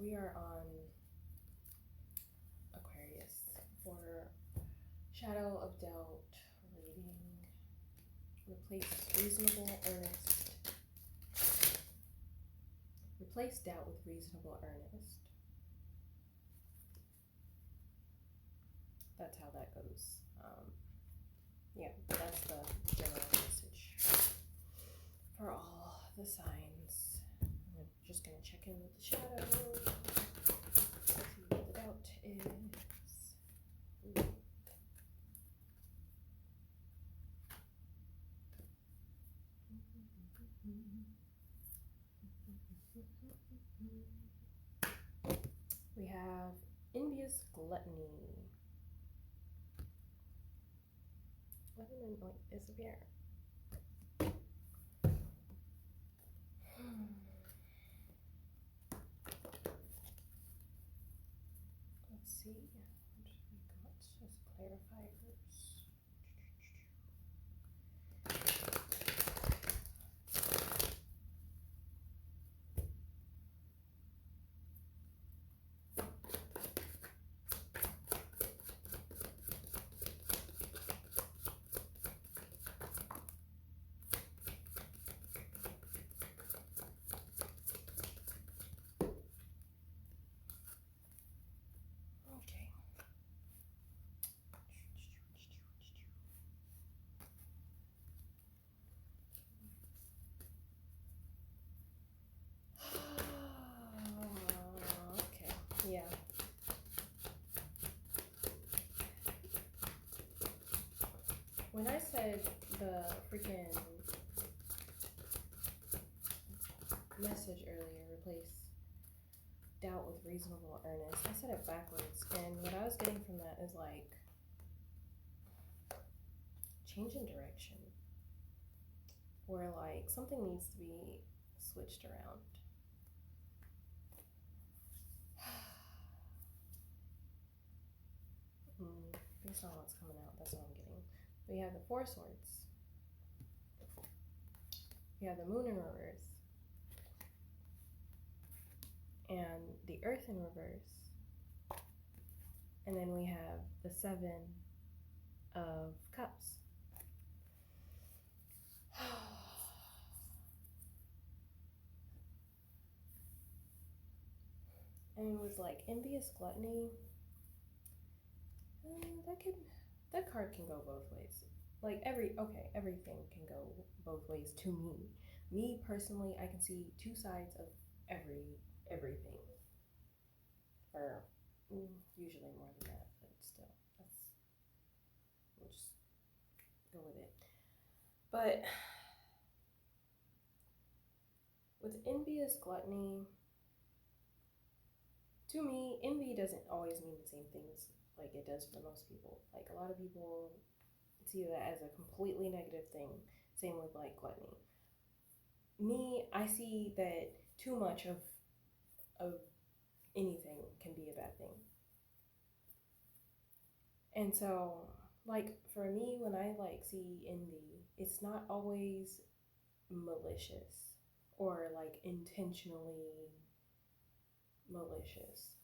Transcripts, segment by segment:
we are on Aquarius for Shadow of Doubt reading. Replace reasonable earnest. Replace doubt with reasonable earnest. That's how that goes. Yeah, that's the general message for all the signs. I'm just going to check in with the shadow. See what the doubt is. Ooh. We have envious gluttony. What didn't like disappear? Let's see. What we got as clarifiers. Okay. Okay, yeah. When I said the freaking message earlier, replace doubt with reasonable earnest, I said it backwards, and what I was getting from that is like change in direction, where like something needs to be switched around. Based on what's coming out, that's what I'm getting. We have the Four Swords. We have the Moon in reverse. And the Earth in reverse. And then we have the Seven of Cups. And with like envious gluttony, that card can go both ways. Like everything can go both ways to me. Me personally, I can see two sides of everything. Or usually more than that, but still, we'll just go with it. But with envious gluttony, to me, envy doesn't always mean the same things like it does for most people. Like a lot of people see that as a completely negative thing. Same with like gluttony. Me, I see that too much of anything can be a bad thing. And so, like for me, when I like see envy, it's not always malicious or like intentionally malicious.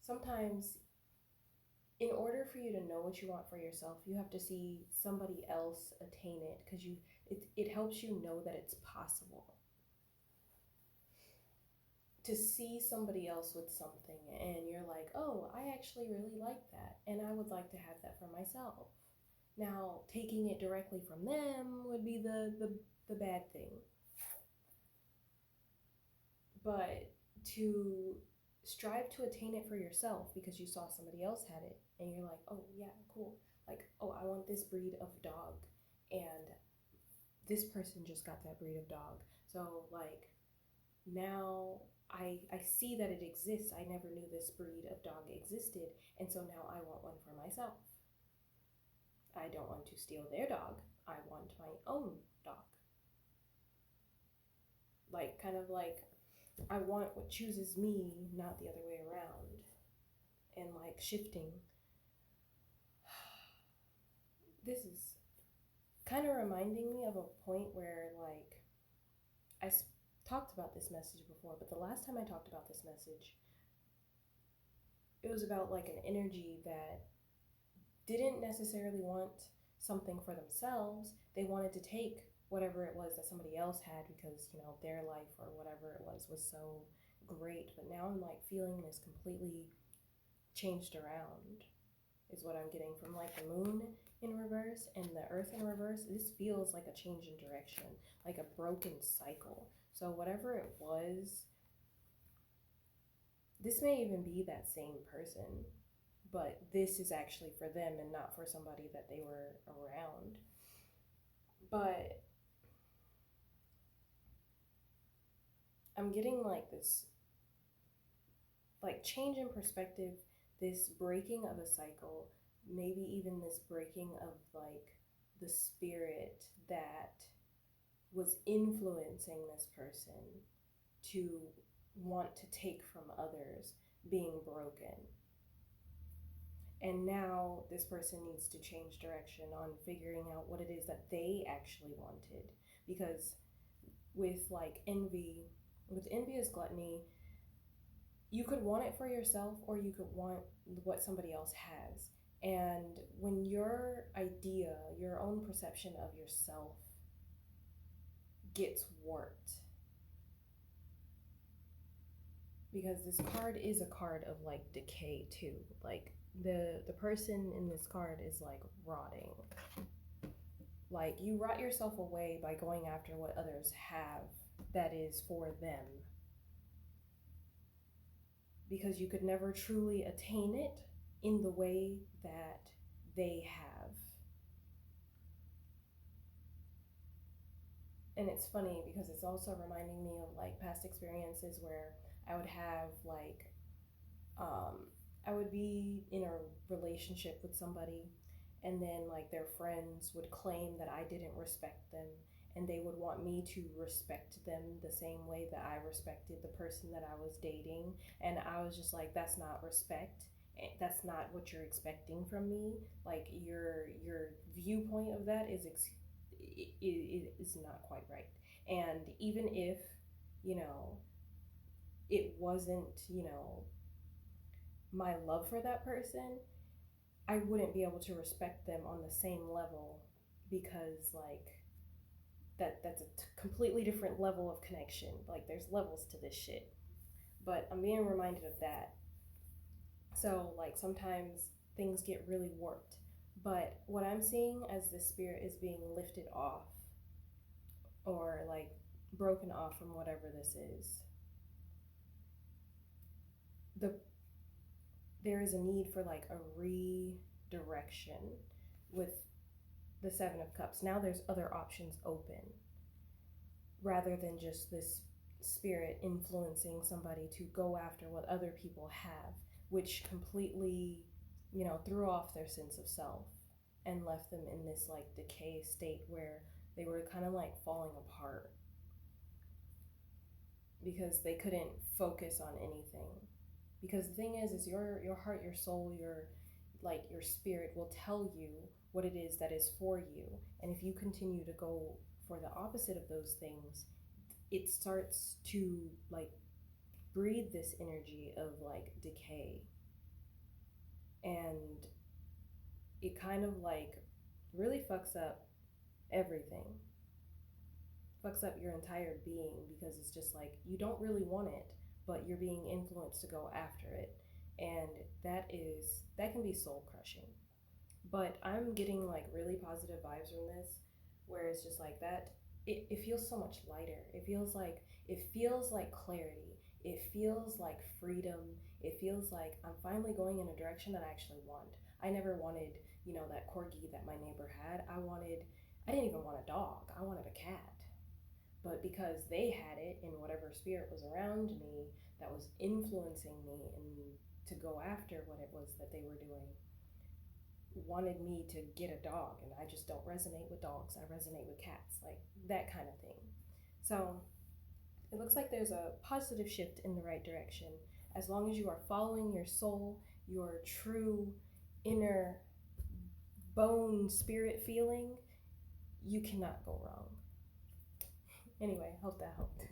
Sometimes, in order for you to know what you want for yourself, you have to see somebody else attain it, because it helps you know that it's possible. To see somebody else with something and you're like, oh, I actually really like that and I would like to have that for myself. Now, taking it directly from them would be the bad thing. But to strive to attain it for yourself because you saw somebody else had it and you're like, oh yeah, cool. Like, oh, I want this breed of dog and this person just got that breed of dog. So like now I see that it exists. I never knew this breed of dog existed, and so now I want one for myself. I don't want to steal their dog. I want my own dog. Like, kind of like, I want what chooses me, not the other way around. And like shifting. This is kind of reminding me of a point where like talked about this message before, but the last time I talked about this message, it was about like an energy that didn't necessarily want something for themselves. They wanted to take whatever it was that somebody else had because, you know, their life or whatever it was so great. But now I'm like feeling this completely changed around, is what I'm getting from like the moon in reverse and the earth in reverse. This feels like a change in direction, like a broken cycle. So whatever it was, this may even be that same person, but this is actually for them and not for somebody that they were around. But I'm getting like this like change in perspective, this breaking of a cycle, maybe even this breaking of like the spirit that was influencing this person to want to take from others being broken. And now this person needs to change direction on figuring out what it is that they actually wanted. Because with like envy, with envious gluttony, you could want it for yourself or you could want what somebody else has. And when your idea, your own perception of yourself gets warped, because this card is a card of like decay too. Like the person in this card is like rotting. Like you rot yourself away by going after what others have that is for them, because you could never truly attain it in the way that they have. And it's funny because it's also reminding me of like past experiences where I would have like I would be in a relationship with somebody, and then like their friends would claim that I didn't respect them, and they would want me to respect them the same way that I respected the person that I was dating. And I was just like, that's not respect. That's not what you're expecting from me. Like your viewpoint of that is not quite right. And even if, you know, it wasn't, you know, my love for that person, I wouldn't be able to respect them on the same level, because like that's a completely different level of connection. Like there's levels to this shit. But I'm being reminded of that. So like sometimes things get really warped. But what I'm seeing as the spirit is being lifted off, or like broken off from whatever this is, there is a need for like a redirection with the Seven of Cups. Now there's other options open, rather than just this spirit influencing somebody to go after what other people have, which completely, you know, threw off their sense of self and left them in this like decay state where they were kind of like falling apart because they couldn't focus on anything. Because the thing is your heart, your soul, your spirit will tell you what it is that is for you. And if you continue to go for the opposite of those things, it starts to like breathe this energy of like decay. And it kind of like really fucks up everything. Fucks up your entire being, because it's just like you don't really want it, but you're being influenced to go after it. And that can be soul crushing. But I'm getting like really positive vibes from this, where it's just like that it feels so much lighter. It feels like clarity. It feels like freedom. It feels like I'm finally going in a direction that I actually want. I never wanted, you know, that corgi that my neighbor had. I didn't even want a dog. I wanted a cat. But because they had it, and whatever spirit was around me that was influencing me and to go after what it was that they were doing, wanted me to get a dog, and I just don't resonate with dogs. I resonate with cats, like that kind of thing. So it looks like there's a positive shift in the right direction. As long as you are following your soul, your true inner bone spirit feeling, you cannot go wrong. Anyway, hope that helped.